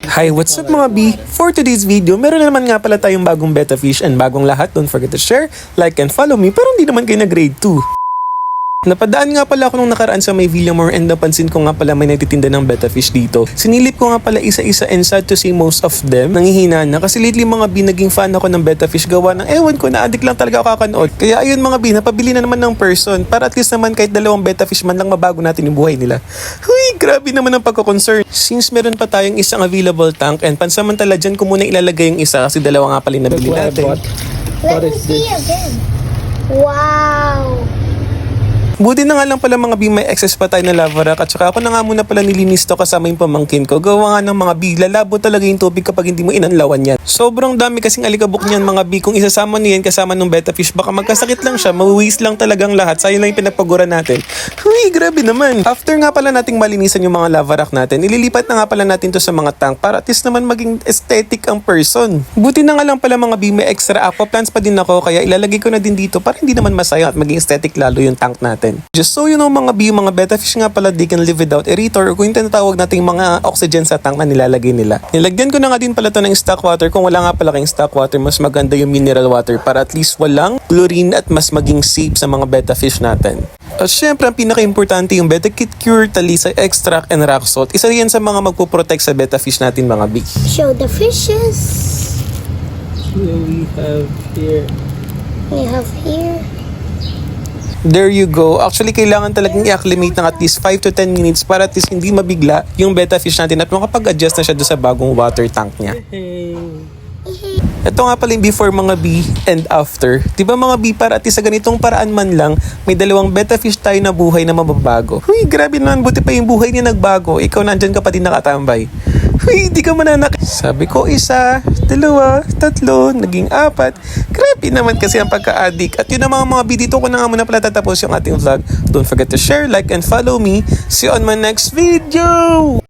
Hi, what's up mga B? For today's video, meron na naman nga pala tayong bagong betta fish and bagong lahat. Don't forget to share, like, and follow me. Pero hindi naman kayo na grade 2. Napadaan nga pala ako nung nakaraan sa may Villamor and napansin ko nga pala may nagtitinda ng betta fish dito. Sinilip ko nga pala isa-isa and sad to see most of them nanghihina na kasi lately mga B naging fan ako ng betta fish gawa ng ewan ko na addict lang talaga ako kakanood. Kaya ayun mga B, napabili na naman ng person para at least naman kahit dalawang betta fish man lang mabago natin yung buhay nila. Huy, grabe naman ang pagko-concern. Since meron pa tayong isang available tank and pansamantala dyan ko muna ilalagay yung isa kasi dalawa nga pala yung nabili natin. Let me see again. Wow. Buti na nga lang pala mga B, may excess pa tayo na lava rock at saka ako na nga muna pala nilinis to kasama yung pamangkin ko. Gawa nga ng mga B, lalabo talaga yung tubig kapag hindi mo inanlawan yan. Sobrang dami kasing alikabok niyan mga B. Kung isasama niyan kasama ng betta fish, baka magkasakit lang siya, mawiwis lang talagang lahat. Sayang lang yung pinagpagura natin. Huy, grabe naman. After nga pala nating malinisan yung mga lava rock natin, ililipat na nga pala natin to sa mga tank para at least naman maging aesthetic ang person. Buti na nga lang pala mga B, may extra aquaplants pa din ako kaya ilalagay ko na din dito para hindi naman masayang at maging aesthetic lalo yung tank natin. Just so you know mga B, mga betta fish nga pala they can live without aerator o kung yung tinatawag nating mga oxygen sa tank na nilalagay nila. Nilagyan ko na nga din pala to ng stock water. Kung wala nga pala kayong stock water, mas maganda yung mineral water para at least walang chlorine at mas maging safe sa mga betta fish natin. At syempre, ang pinaka-importante yung Betta Kit Cure, Talisa Extract, and Rock Salt. Isa yan sa mga magpuprotect sa betta fish natin mga B. Show the fishes. We have here. We have here. There you go. Actually, kailangan talagang i-acclimate ng at least 5 to 10 minutes para at least hindi mabigla yung betta fish natin at makapag-adjust na siya doon sa bagong water tank niya. Ito nga pala yung before mga B and after. Diba mga B, para at least sa ganitong paraan man lang, may dalawang betta fish tayo na buhay na mababago. Huy, grabe naman. Buti pa yung buhay niya nagbago. Ikaw nandyan ka pa din nakatambay. Huy, di ka mananak. Sabi ko isa, dalawa, tatlo, naging apat. Grabe naman kasi ang pagka-addict. At yun ang mga B, dito ko na nga muna pala tatapos yung ating vlog. Don't forget to share, like, and follow me. See you on my next video!